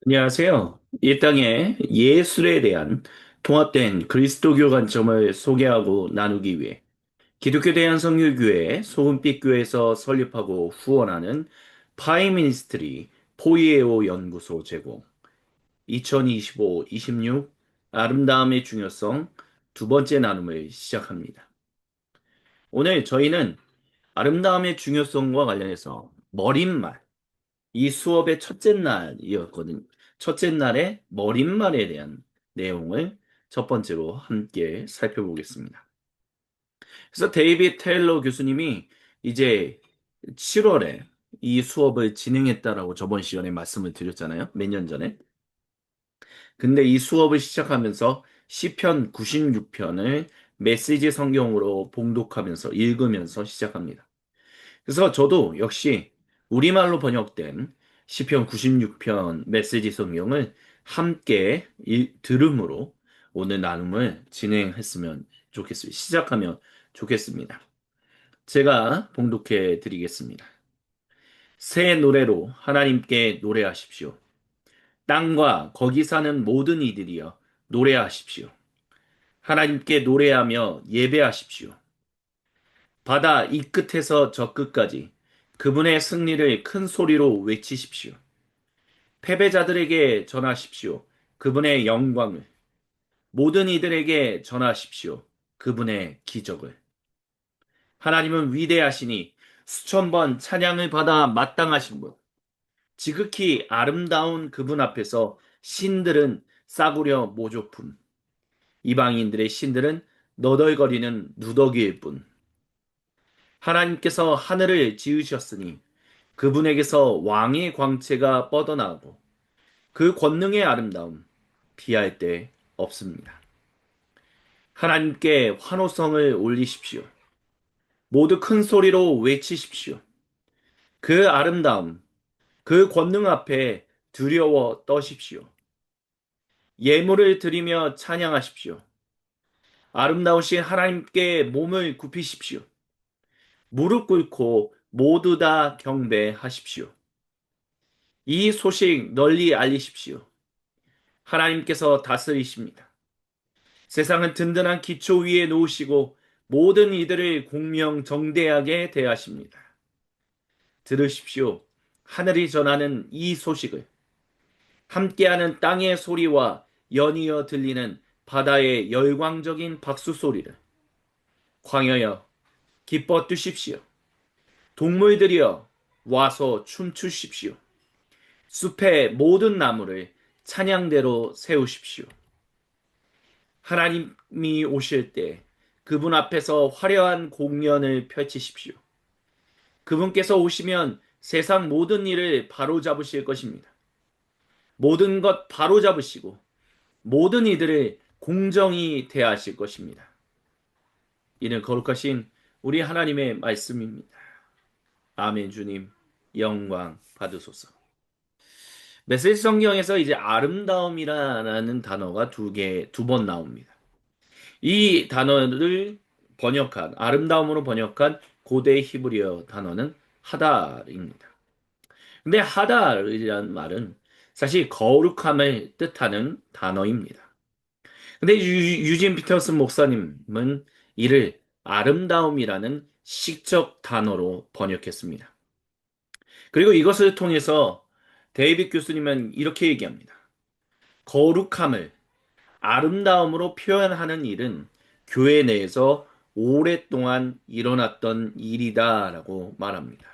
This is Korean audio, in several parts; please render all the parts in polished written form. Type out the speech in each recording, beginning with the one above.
안녕하세요. 이 땅에 예술에 대한 통합된 그리스도교 관점을 소개하고 나누기 위해 기독교 대한성결교회 소금빛교회에서 설립하고 후원하는 파이 미니스트리 포이에오 연구소 제공 2025-26 아름다움의 중요성 두 번째 나눔을 시작합니다. 오늘 저희는 아름다움의 중요성과 관련해서 머릿말, 이 수업의 첫째 날이었거든요. 첫째 날의 머릿말에 대한 내용을 첫 번째로 함께 살펴보겠습니다. 그래서 데이빗 테일러 교수님이 이제 7월에 이 수업을 진행했다라고 저번 시간에 말씀을 드렸잖아요. 몇 년 전에. 근데 이 수업을 시작하면서 시편 96편을 메시지 성경으로 봉독하면서 읽으면서 시작합니다. 그래서 저도 역시 우리말로 번역된 시편 96편 메시지 성경을 함께 들음으로 오늘 나눔을 진행했으면 좋겠습니다. 시작하면 좋겠습니다. 제가 봉독해 드리겠습니다. 새 노래로 하나님께 노래하십시오. 땅과 거기 사는 모든 이들이여 노래하십시오. 하나님께 노래하며 예배하십시오. 바다 이 끝에서 저 끝까지 그분의 승리를 큰 소리로 외치십시오. 패배자들에게 전하십시오. 그분의 영광을. 모든 이들에게 전하십시오. 그분의 기적을. 하나님은 위대하시니 수천 번 찬양을 받아 마땅하신 분. 지극히 아름다운 그분 앞에서 신들은 싸구려 모조품. 이방인들의 신들은 너덜거리는 누더기일 뿐. 하나님께서 하늘을 지으셨으니 그분에게서 왕의 광채가 뻗어나오고 그 권능의 아름다움 비할 데 없습니다. 하나님께 환호성을 올리십시오. 모두 큰 소리로 외치십시오. 그 아름다움, 그 권능 앞에 두려워 떠십시오. 예물을 드리며 찬양하십시오. 아름다우신 하나님께 몸을 굽히십시오. 무릎 꿇고 모두 다 경배하십시오. 이 소식 널리 알리십시오. 하나님께서 다스리십니다. 세상은 든든한 기초 위에 놓으시고 모든 이들을 공명정대하게 대하십니다. 들으십시오. 하늘이 전하는 이 소식을 함께하는 땅의 소리와 연이어 들리는 바다의 열광적인 박수 소리를 광여여 기뻐 뛰십시오. 동물들이여 와서 춤추십시오. 숲의 모든 나무를 찬양대로 세우십시오. 하나님이 오실 때 그분 앞에서 화려한 공연을 펼치십시오. 그분께서 오시면 세상 모든 일을 바로잡으실 것입니다. 모든 것 바로잡으시고 모든 이들을 공정히 대하실 것입니다. 이는 거룩하신 우리 하나님의 말씀입니다. 아멘. 주님 영광 받으소서. 메시지 성경에서 이제 아름다움이라는 단어가 두 번 나옵니다. 이 단어를 아름다움으로 번역한 고대 히브리어 단어는 하달입니다. 근데 하달이라는 말은 사실 거룩함을 뜻하는 단어입니다. 근데 유진 피터슨 목사님은 이를 아름다움이라는 시적 단어로 번역했습니다. 그리고 이것을 통해서 데이빗 교수님은 이렇게 얘기합니다. 거룩함을 아름다움으로 표현하는 일은 교회 내에서 오랫동안 일어났던 일이다라고 말합니다.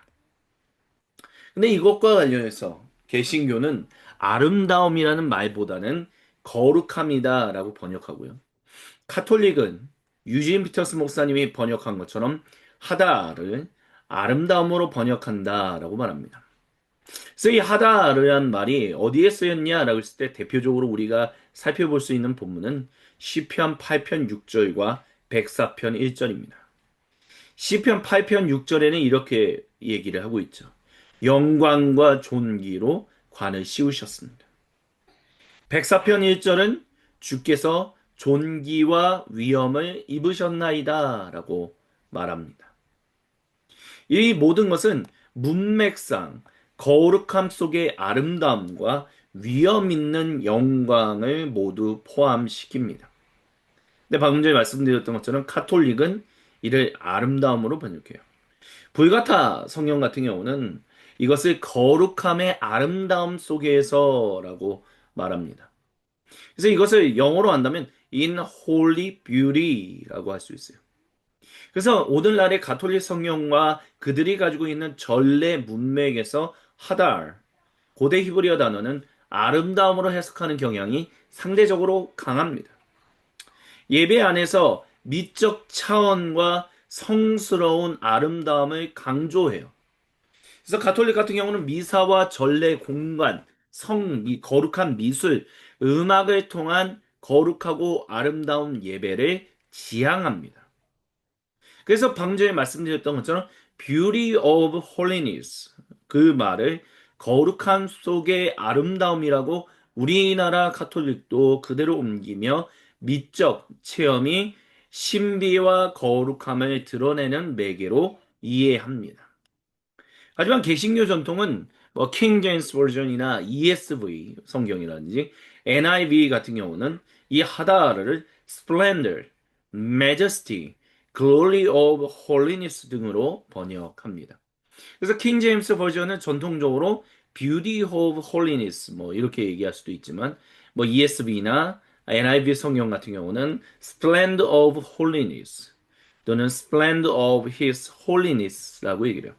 근데 이것과 관련해서 개신교는 아름다움이라는 말보다는 거룩함이다라고 번역하고요. 카톨릭은 유진 피터스 목사님이 번역한 것처럼 하다를 아름다움으로 번역한다라고 말합니다. 그래서 이 하다라는 말이 어디에 쓰였냐라고 했을 때 대표적으로 우리가 살펴볼 수 있는 본문은 시편 8편 6절과 104편 1절입니다. 시편 8편 6절에는 이렇게 얘기를 하고 있죠. 영광과 존귀로 관을 씌우셨습니다. 104편 1절은 주께서 존귀와 위엄을 입으셨나이다 라고 말합니다. 이 모든 것은 문맥상 거룩함 속의 아름다움과 위험 있는 영광을 모두 포함시킵니다. 근데 방금 전에 말씀드렸던 것처럼 카톨릭은 이를 아름다움으로 번역해요. 불가타 성경 같은 경우는 이것을 거룩함의 아름다움 속에서라고 말합니다. 그래서 이것을 영어로 한다면 in holy beauty라고 할 수 있어요. 그래서 오늘날의 가톨릭 성경과 그들이 가지고 있는 전래 문맥에서 하달, 고대 히브리어 단어는 아름다움으로 해석하는 경향이 상대적으로 강합니다. 예배 안에서 미적 차원과 성스러운 아름다움을 강조해요. 그래서 가톨릭 같은 경우는 미사와 전례 공간, 거룩한 미술, 음악을 통한 거룩하고 아름다운 예배를 지향합니다. 그래서 방금 전에 말씀드렸던 것처럼 beauty of holiness 그 말을 거룩함 속의 아름다움이라고 우리나라 카톨릭도 그대로 옮기며 미적 체험이 신비와 거룩함을 드러내는 매개로 이해합니다. 하지만 개신교 전통은 킹 제임스 버전이나 ESV 성경이라든지 NIV 같은 경우는 이 하다를 splendor, majesty, glory of holiness 등으로 번역합니다. 그래서 킹 제임스 버전은 전통적으로 beauty of holiness 이렇게 얘기할 수도 있지만 ESV나 NIV 성경 같은 경우는 splendor of holiness 또는 splendor of his holiness라고 얘기를 해요.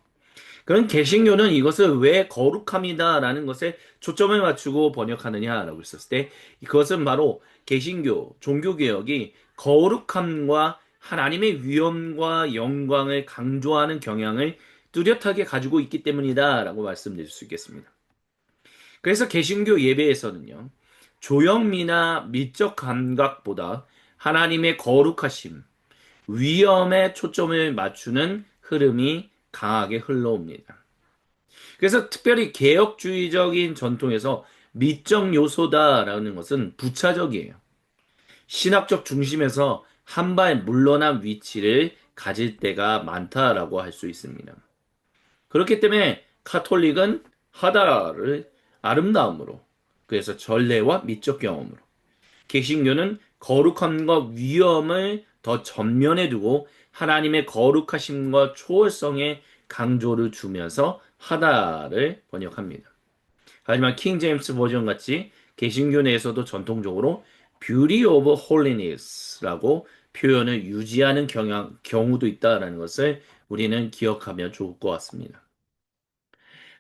그런 개신교는 이것을 왜 거룩함이다라는 것에 초점을 맞추고 번역하느냐라고 했었을 때 그것은 바로 개신교 종교개혁이 거룩함과 하나님의 위엄과 영광을 강조하는 경향을 뚜렷하게 가지고 있기 때문이다라고 말씀드릴 수 있겠습니다. 그래서 개신교 예배에서는요, 조형미나 미적 감각보다 하나님의 거룩하심, 위엄에 초점을 맞추는 흐름이 강하게 흘러옵니다. 그래서 특별히 개혁주의적인 전통에서 미적 요소다라는 것은 부차적이에요. 신학적 중심에서 한 발 물러난 위치를 가질 때가 많다라고 할 수 있습니다. 그렇기 때문에 카톨릭은 하다를 아름다움으로, 그래서 전례와 미적 경험으로, 개신교는 거룩함과 위엄을 더 전면에 두고 하나님의 거룩하심과 초월성에 강조를 주면서 하다를 번역합니다. 하지만 킹 제임스 버전 같이 개신교 내에서도 전통적으로 beauty of holiness라고 표현을 유지하는 경우도 있다라는 것을 우리는 기억하면 좋을 것 같습니다.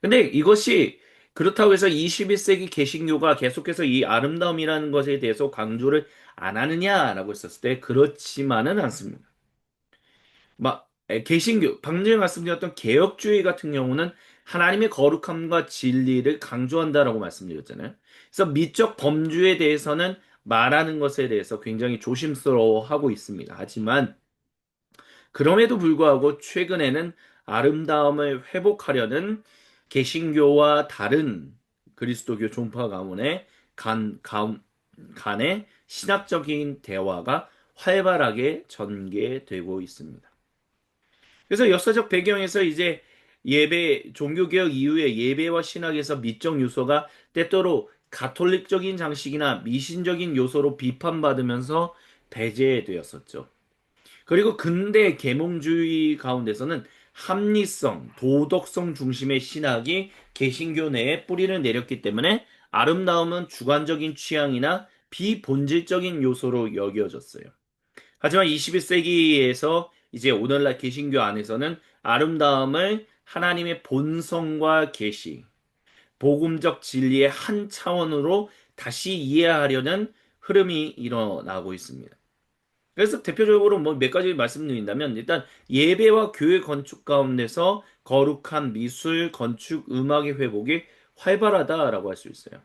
근데 이것이 그렇다고 해서 21세기 개신교가 계속해서 이 아름다움이라는 것에 대해서 강조를 안 하느냐라고 했었을 때 그렇지만은 않습니다. 개신교, 방금 전에 말씀드렸던 개혁주의 같은 경우는 하나님의 거룩함과 진리를 강조한다라고 말씀드렸잖아요. 그래서 미적 범주에 대해서는 말하는 것에 대해서 굉장히 조심스러워하고 있습니다. 하지만 그럼에도 불구하고 최근에는 아름다움을 회복하려는 개신교와 다른 그리스도교 종파 가문의 간의 신학적인 대화가 활발하게 전개되고 있습니다. 그래서 역사적 배경에서 이제 종교개혁 이후에 예배와 신학에서 미적 요소가 때때로 가톨릭적인 장식이나 미신적인 요소로 비판받으면서 배제되었었죠. 그리고 근대 계몽주의 가운데서는 합리성, 도덕성 중심의 신학이 개신교 내에 뿌리를 내렸기 때문에 아름다움은 주관적인 취향이나 비본질적인 요소로 여겨졌어요. 하지만 21세기에서 이제 오늘날 개신교 안에서는 아름다움을 하나님의 본성과 계시, 복음적 진리의 한 차원으로 다시 이해하려는 흐름이 일어나고 있습니다. 그래서 대표적으로 몇 가지 말씀드린다면 일단 예배와 교회 건축 가운데서 거룩한 미술, 건축, 음악의 회복이 활발하다라고 할 수 있어요.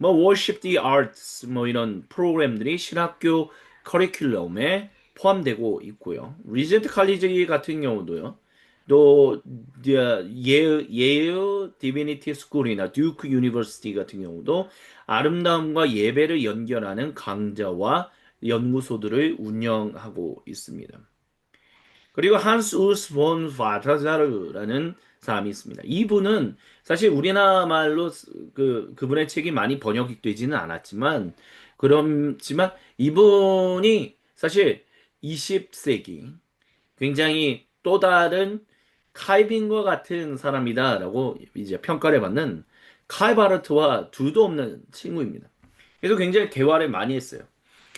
Worship the Arts 이런 프로그램들이 신학교 커리큘럼에 포함되고 있고요. 리젠트 칼리지 같은 경우도요. 또 예일 디비니티 스쿨이나 듀크 유니버시티 같은 경우도 아름다움과 예배를 연결하는 강좌와 연구소들을 운영하고 있습니다. 그리고 한스 우스 본 바타자르라는 사람이 있습니다. 이분은 사실 우리나라 말로 그분의 책이 많이 번역이 되지는 않았지만, 그렇지만 이분이 사실 20세기 굉장히 또 다른 칼빈과 같은 사람이다라고 이제 평가를 받는 칼바르트와 둘도 없는 친구입니다. 그래서 굉장히 대화를 많이 했어요.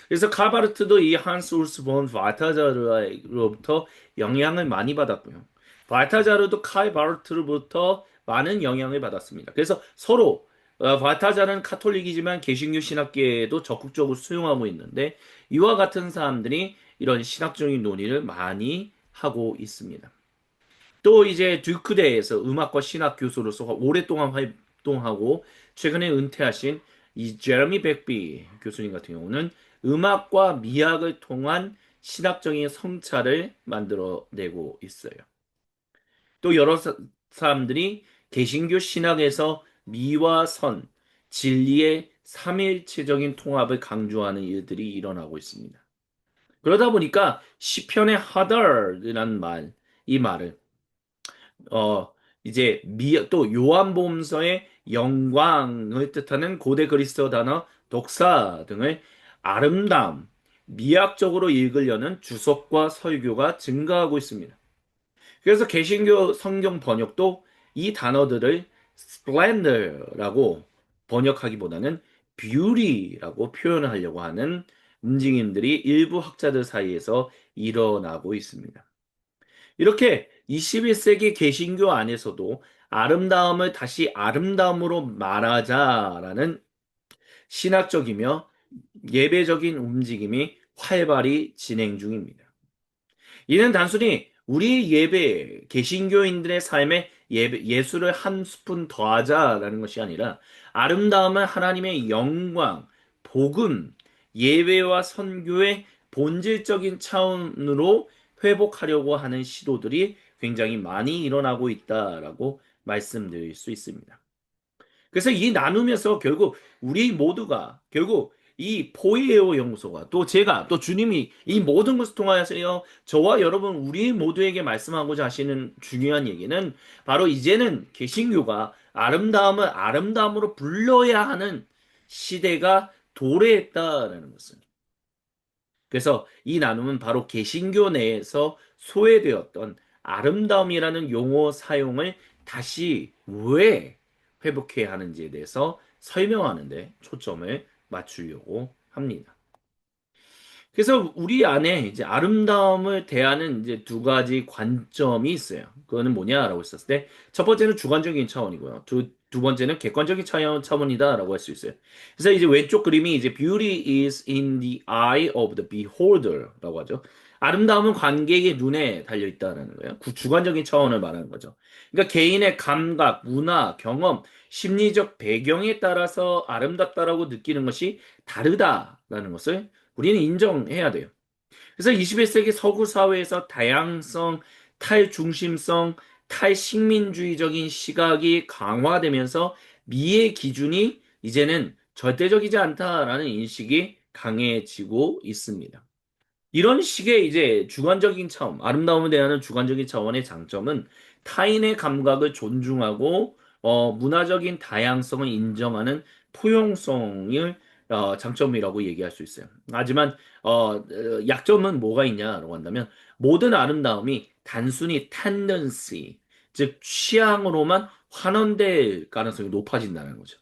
그래서 칼바르트도 이 한스 울스 본 발타자르로부터 영향을 많이 받았고요. 발타자르도 칼바르트로부터 많은 영향을 받았습니다. 그래서 서로 발타자르는 카톨릭이지만 개신교 신학계에도 적극적으로 수용하고 있는데 이와 같은 사람들이 이런 신학적인 논의를 많이 하고 있습니다. 또 이제 듀크대에서 음악과 신학 교수로서 오랫동안 활동하고 최근에 은퇴하신 이 제레미 백비 교수님 같은 경우는 음악과 미학을 통한 신학적인 성찰을 만들어내고 있어요. 또 여러 사람들이 개신교 신학에서 미와 선, 진리의 삼일체적인 통합을 강조하는 일들이 일어나고 있습니다. 그러다 보니까 시편의 하덜이라는 말, 이 말을 어, 이제 또 요한복음서의 영광을 뜻하는 고대 그리스어 단어 독사 등을 아름다움, 미학적으로 읽으려는 주석과 설교가 증가하고 있습니다. 그래서 개신교 성경 번역도 이 단어들을 splendor라고 번역하기보다는 beauty라고 표현하려고 하는 움직임들이 일부 학자들 사이에서 일어나고 있습니다. 이렇게 21세기 개신교 안에서도 아름다움을 다시 아름다움으로 말하자라는 신학적이며 예배적인 움직임이 활발히 진행 중입니다. 이는 단순히 우리 예배, 개신교인들의 삶에 예수를 한 스푼 더하자라는 것이 아니라 아름다움은 하나님의 영광, 복음, 예배와 선교의 본질적인 차원으로 회복하려고 하는 시도들이 굉장히 많이 일어나고 있다라고 말씀드릴 수 있습니다. 그래서 이 나누면서 결국 우리 모두가 결국 이 포이에오 연구소가 또 제가 또 주님이 이 모든 것을 통하여서 저와 여러분 우리 모두에게 말씀하고자 하시는 중요한 얘기는 바로 이제는 개신교가 아름다움을 아름다움으로 불러야 하는 시대가 도래했다라는 것을. 그래서 이 나눔은 바로 개신교 내에서 소외되었던 아름다움이라는 용어 사용을 다시 왜 회복해야 하는지에 대해서 설명하는데 초점을 맞추려고 합니다. 그래서 우리 안에 이제 아름다움을 대하는 이제 두 가지 관점이 있어요. 그거는 뭐냐라고 했었을 때, 첫 번째는 주관적인 차원이고요. 두 번째는 객관적인 차원이다라고 할 수 있어요. 그래서 이제 왼쪽 그림이 이제 beauty is in the eye of the beholder라고 하죠. 아름다움은 관객의 눈에 달려 있다라는 거예요. 주관적인 차원을 말하는 거죠. 그러니까 개인의 감각, 문화, 경험, 심리적 배경에 따라서 아름답다라고 느끼는 것이 다르다라는 것을 우리는 인정해야 돼요. 그래서 21세기 서구 사회에서 다양성, 탈중심성, 탈식민주의적인 시각이 강화되면서 미의 기준이 이제는 절대적이지 않다라는 인식이 강해지고 있습니다. 이런 식의 이제 주관적인 차원, 아름다움에 대한 주관적인 차원의 장점은 타인의 감각을 존중하고 문화적인 다양성을 인정하는 포용성을 장점이라고 얘기할 수 있어요. 하지만 약점은 뭐가 있냐라고 한다면 모든 아름다움이 단순히 tendency, 즉 취향으로만 환원될 가능성이 높아진다는 거죠.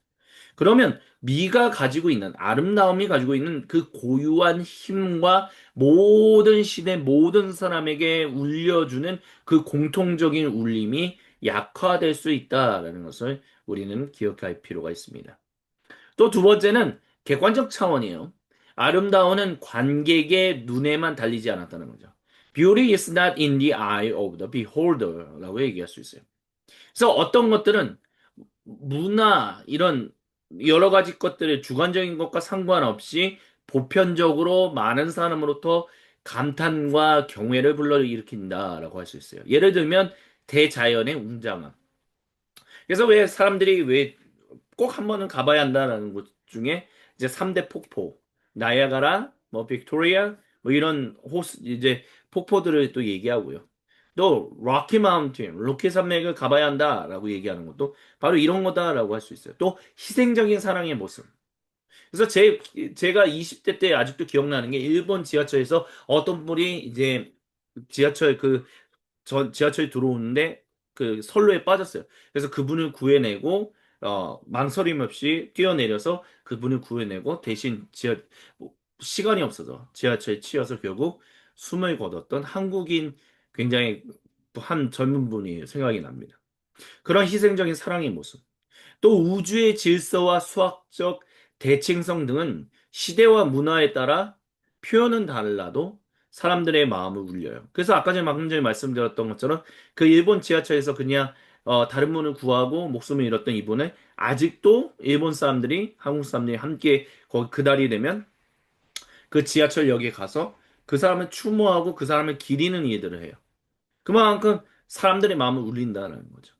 그러면 미가 가지고 있는 아름다움이 가지고 있는 그 고유한 힘과 모든 시대 모든 사람에게 울려주는 그 공통적인 울림이 약화될 수 있다라는 것을 우리는 기억할 필요가 있습니다. 또 두 번째는 객관적 차원이에요. 아름다움은 관객의 눈에만 달리지 않았다는 거죠. Beauty is not in the eye of the beholder라고 얘기할 수 있어요. 그래서 어떤 것들은 문화 이런 여러 가지 것들의 주관적인 것과 상관없이 보편적으로 많은 사람으로부터 감탄과 경외를 불러일으킨다라고 할 수 있어요. 예를 들면 대자연의 웅장함. 그래서 왜 사람들이 왜 꼭 한 번은 가봐야 한다라는 곳 중에 이제 3대 폭포, 나야가라, 뭐 빅토리아, 뭐 이런 호수 이제 폭포들을 또 얘기하고요. 또 로키 마운틴, 로키 산맥을 가봐야 한다라고 얘기하는 것도 바로 이런 거다라고 할 수 있어요. 또 희생적인 사랑의 모습. 그래서 제가 20대 때 아직도 기억나는 게 일본 지하철에서 어떤 분이 이제 지하철 지하철이 들어오는데 그 선로에 빠졌어요. 그래서 그분을 구해내고 망설임 없이 뛰어내려서 그분을 구해내고 대신 뭐, 시간이 없어서 지하철에 치여서 결국 숨을 거뒀던 한국인 굉장히 한 젊은 분이 생각이 납니다. 그런 희생적인 사랑의 모습. 또 우주의 질서와 수학적 대칭성 등은 시대와 문화에 따라 표현은 달라도 사람들의 마음을 울려요. 그래서 아까 전에 방금 전에 말씀드렸던 것처럼 그 일본 지하철에서 그냥 다른 분을 구하고 목숨을 잃었던 이분을 아직도 일본 사람들이 한국 사람들이 함께 거기 그달이 되면 그 지하철역에 가서 그 사람을 추모하고 그 사람을 기리는 일들을 해요. 그만큼 사람들의 마음을 울린다는 거죠.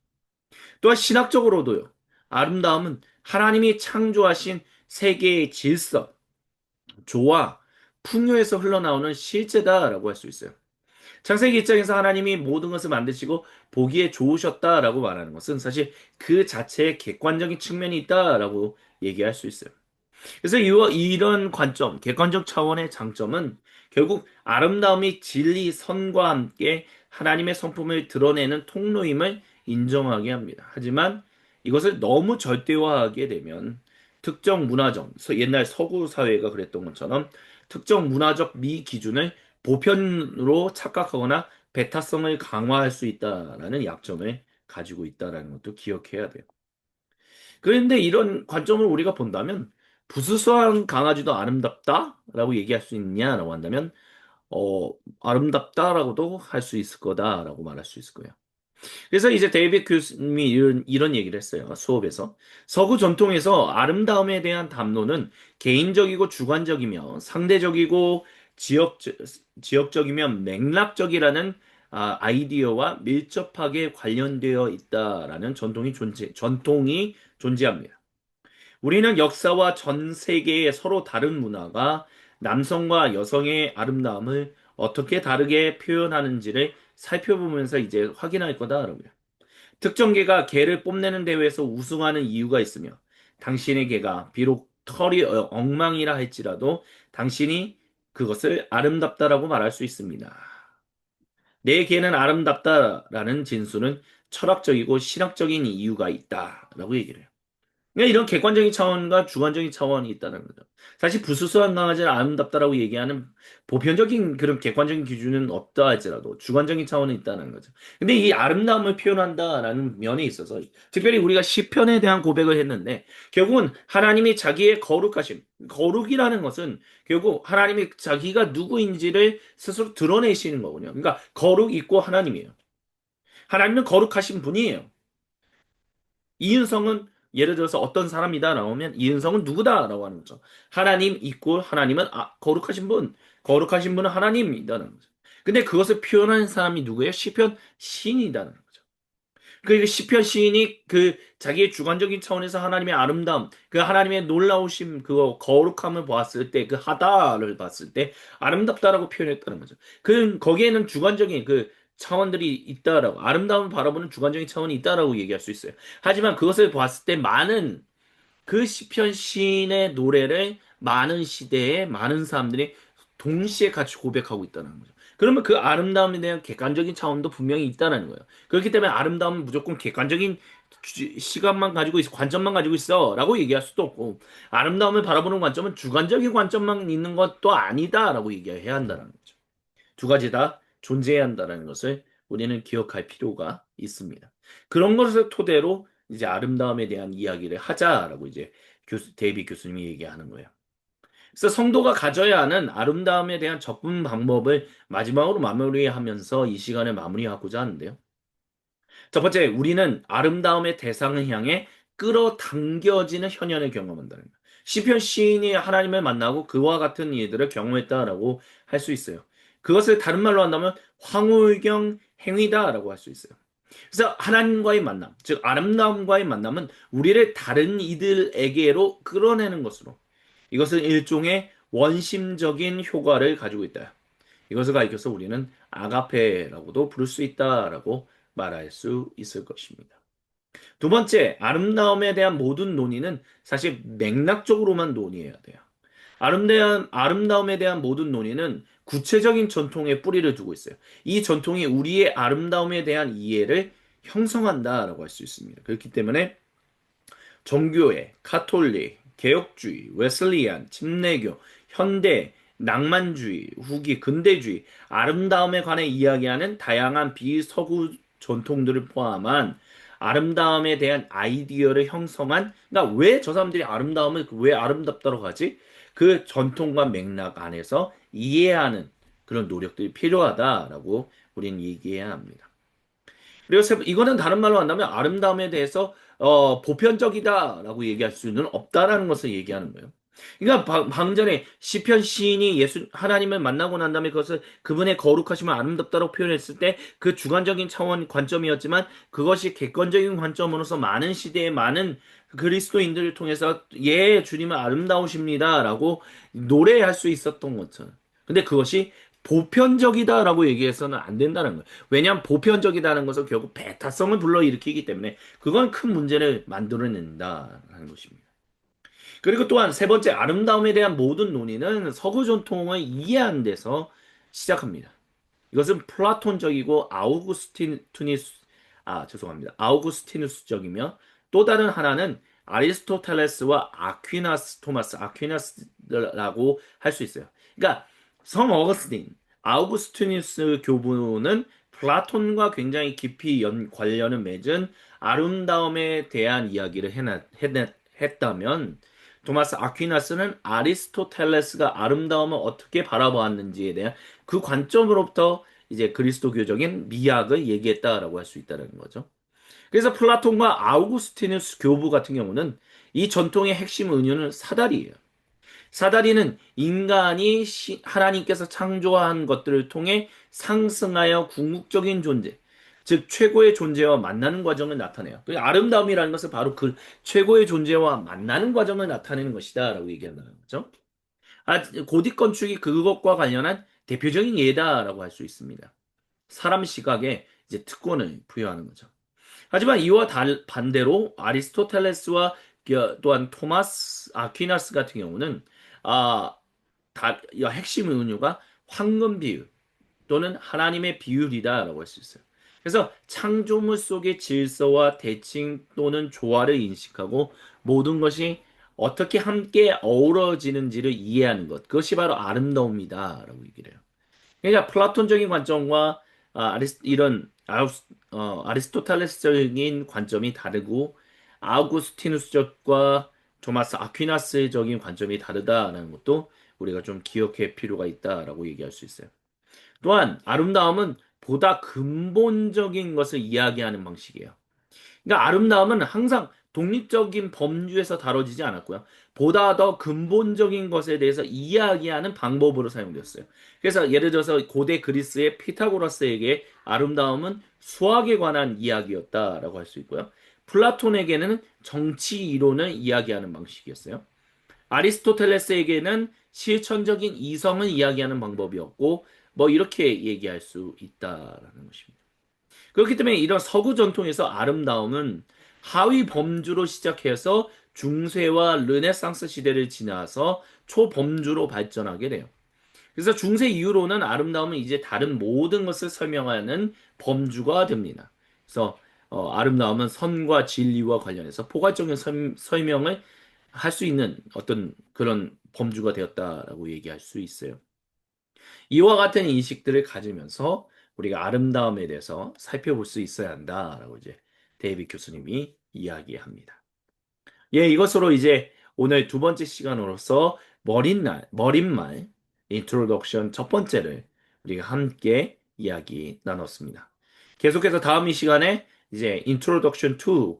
또한 신학적으로도요. 아름다움은 하나님이 창조하신 세계의 질서, 조화, 풍요에서 흘러나오는 실제다라고 할 수 있어요. 창세기 입장에서 하나님이 모든 것을 만드시고 보기에 좋으셨다라고 말하는 것은 사실 그 자체의 객관적인 측면이 있다라고 얘기할 수 있어요. 그래서 이런 관점, 객관적 차원의 장점은 결국 아름다움이 진리, 선과 함께 하나님의 성품을 드러내는 통로임을 인정하게 합니다. 하지만 이것을 너무 절대화하게 되면 특정 문화적, 옛날 서구 사회가 그랬던 것처럼 특정 문화적 미기준을 보편으로 착각하거나 배타성을 강화할 수 있다라는 약점을 가지고 있다라는 것도 기억해야 돼요. 그런데 이런 관점을 우리가 본다면 부스스한 강아지도 아름답다라고 얘기할 수 있냐라고 한다면 아름답다라고도 할 수 있을 거다라고 말할 수 있을 거예요. 그래서 이제 데이빗 교수님이 이런 얘기를 했어요. 수업에서. 서구 전통에서 아름다움에 대한 담론은 개인적이고 주관적이며 상대적이고 지역, 지역적이며 맥락적이라는 아이디어와 밀접하게 관련되어 있다라는 전통이 존재합니다. 우리는 역사와 전 세계의 서로 다른 문화가 남성과 여성의 아름다움을 어떻게 다르게 표현하는지를 살펴보면서 이제 확인할 거다라고요. 특정 개가 개를 뽐내는 대회에서 우승하는 이유가 있으며 당신의 개가 비록 털이 엉망이라 할지라도 당신이 그것을 아름답다라고 말할 수 있습니다. 내 개는 아름답다라는 진술은 철학적이고 신학적인 이유가 있다라고 얘기를 해요. 그러니까 이런 객관적인 차원과 주관적인 차원이 있다는 거죠. 사실 부수수한 강아지를 아름답다라고 얘기하는 보편적인 그런 객관적인 기준은 없다 할지라도 주관적인 차원은 있다는 거죠. 근데 이 아름다움을 표현한다라는 면에 있어서 특별히 우리가 시편에 대한 고백을 했는데 결국은 하나님이 자기의 거룩하심, 거룩이라는 것은 결국 하나님이 자기가 누구인지를 스스로 드러내시는 거군요. 그러니까 거룩 있고 하나님이에요. 하나님은 거룩하신 분이에요. 이은성은 예를 들어서 어떤 사람이다 나오면 이은성은 누구다라고 하는 거죠. 하나님 있고 하나님은 거룩하신 분, 거룩하신 분은 하나님이다는 거죠. 근데 그것을 표현하는 사람이 누구예요? 시편 시인이다는 거죠. 그 시편 시인이 그 자기의 주관적인 차원에서 하나님의 아름다움, 그 하나님의 놀라우심, 그 거룩함을 보았을 때, 그 하다를 봤을 때 아름답다라고 표현했다는 거죠. 그 거기에는 주관적인 그 차원들이 있다라고 아름다움을 바라보는 주관적인 차원이 있다라고 얘기할 수 있어요. 하지만 그것을 봤을 때 많은 그 시편 시인의 노래를 많은 시대에 많은 사람들이 동시에 같이 고백하고 있다는 거죠. 그러면 그 아름다움에 대한 객관적인 차원도 분명히 있다는 거예요. 그렇기 때문에 아름다움은 무조건 객관적인 시간만 가지고 있어, 관점만 가지고 있어, 라고 얘기할 수도 없고, 아름다움을 바라보는 관점은 주관적인 관점만 있는 것도 아니다, 라고 얘기해야 한다는 거죠. 두 가지 다 존재해야 한다는 것을 우리는 기억할 필요가 있습니다. 그런 것을 토대로 이제 아름다움에 대한 이야기를 하자라고 이제 데이비 교수님이 얘기하는 거예요. 그래서 성도가 가져야 하는 아름다움에 대한 접근 방법을 마지막으로 마무리하면서 이 시간을 마무리하고자 하는데요. 첫 번째, 우리는 아름다움의 대상을 향해 끌어당겨지는 현현을 경험한다는 거예요. 시편 시인이 하나님을 만나고 그와 같은 일들을 경험했다라고 할 수 있어요. 그것을 다른 말로 한다면 황홀경 행위다라고 할 수 있어요. 그래서 하나님과의 만남, 즉 아름다움과의 만남은 우리를 다른 이들에게로 끌어내는 것으로 이것은 일종의 원심적인 효과를 가지고 있다. 이것을 가리켜서 우리는 아가페라고도 부를 수 있다라고 말할 수 있을 것입니다. 두 번째, 아름다움에 대한 모든 논의는 사실 맥락적으로만 논의해야 돼요. 아름다움에 대한 모든 논의는 구체적인 전통에 뿌리를 두고 있어요. 이 전통이 우리의 아름다움에 대한 이해를 형성한다라고 할 수 있습니다. 그렇기 때문에 정교회, 카톨릭, 개혁주의, 웨슬리안, 침례교, 현대, 낭만주의, 후기, 근대주의, 아름다움에 관해 이야기하는 다양한 비서구 전통들을 포함한 아름다움에 대한 아이디어를 형성한, 그러니까 왜 저 사람들이 아름다움을 왜 아름답다고 하지? 그 전통과 맥락 안에서 이해하는 그런 노력들이 필요하다라고 우리는 얘기해야 합니다. 그리고 이거는 다른 말로 한다면 아름다움에 대해서 보편적이다라고 얘기할 수는 없다라는 것을 얘기하는 거예요. 그러니까 방전에 시편 시인이 하나님을 만나고 난 다음에 그것을 그분의 거룩하심을 아름답다고 표현했을 때 그 주관적인 차원 관점이었지만 그것이 객관적인 관점으로서 많은 시대의 많은 그리스도인들을 통해서 예 주님은 아름다우십니다라고 노래할 수 있었던 것처럼. 근데 그것이 보편적이다라고 얘기해서는 안 된다는 거예요. 왜냐하면 보편적이다는 것은 결국 배타성을 불러일으키기 때문에 그건 큰 문제를 만들어낸다는 것입니다. 그리고 또한 세 번째 아름다움에 대한 모든 논의는 서구 전통을 이해하는 데서 시작합니다. 이것은 플라톤적이고 아우구스티누스적이며 또 다른 하나는 아리스토텔레스와 토마스 아퀴나스라고 할 수 있어요. 그러니까 성 어거스틴, 아우구스티누스 교부는 플라톤과 굉장히 깊이 관련을 맺은 아름다움에 대한 이야기를 했다면 토마스 아퀴나스는 아리스토텔레스가 아름다움을 어떻게 바라보았는지에 대한 그 관점으로부터 이제 그리스도교적인 미학을 얘기했다라고 할 수 있다는 거죠. 그래서 플라톤과 아우구스티누스 교부 같은 경우는 이 전통의 핵심 은유는 사다리예요. 사다리는 인간이 하나님께서 창조한 것들을 통해 상승하여 궁극적인 존재, 즉 최고의 존재와 만나는 과정을 나타내요. 그 아름다움이라는 것은 바로 그 최고의 존재와 만나는 과정을 나타내는 것이다라고 얘기한다는 거죠. 고딕 건축이 그것과 관련한 대표적인 예다라고 할 수 있습니다. 사람 시각에 이제 특권을 부여하는 거죠. 하지만 이와 반대로 아리스토텔레스와 또한 토마스 아퀴나스 같은 경우는 아, 핵심 은유가 황금 비율 또는 하나님의 비율이다라고 할 수 있어요. 그래서 창조물 속의 질서와 대칭 또는 조화를 인식하고 모든 것이 어떻게 함께 어우러지는지를 이해하는 것. 그것이 바로 아름다움이다라고 얘기를 해요. 그러니까 플라톤적인 관점과 아리스토텔레스적인 관점이 다르고 아우구스티누스적과 토마스 아퀴나스적인 관점이 다르다라는 것도 우리가 좀 기억할 필요가 있다라고 얘기할 수 있어요. 또한 아름다움은 보다 근본적인 것을 이야기하는 방식이에요. 그러니까 아름다움은 항상 독립적인 범주에서 다뤄지지 않았고요. 보다 더 근본적인 것에 대해서 이야기하는 방법으로 사용되었어요. 그래서 예를 들어서 고대 그리스의 피타고라스에게 아름다움은 수학에 관한 이야기였다라고 할 수 있고요. 플라톤에게는 정치 이론을 이야기하는 방식이었어요. 아리스토텔레스에게는 실천적인 이성을 이야기하는 방법이었고, 뭐 이렇게 얘기할 수 있다라는 것입니다. 그렇기 때문에 이런 서구 전통에서 아름다움은 하위 범주로 시작해서 중세와 르네상스 시대를 지나서 초범주로 발전하게 돼요. 그래서 중세 이후로는 아름다움은 이제 다른 모든 것을 설명하는 범주가 됩니다. 그래서 아름다움은 선과 진리와 관련해서 포괄적인 설명을 할 수 있는 어떤 그런 범주가 되었다라고 얘기할 수 있어요. 이와 같은 인식들을 가지면서 우리가 아름다움에 대해서 살펴볼 수 있어야 한다라고 이제 데이빗 교수님이 이야기합니다. 예, 이것으로 이제 오늘 두 번째 시간으로서 머릿말, 인트로덕션 첫 번째를 우리가 함께 이야기 나눴습니다. 계속해서 다음 이 시간에 이제 인트로덕션 2,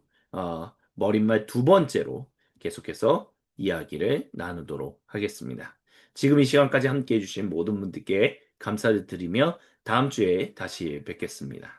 머릿말 두 번째로 계속해서 이야기를 나누도록 하겠습니다. 지금 이 시간까지 함께 해주신 모든 분들께 감사를 드리며 다음 주에 다시 뵙겠습니다.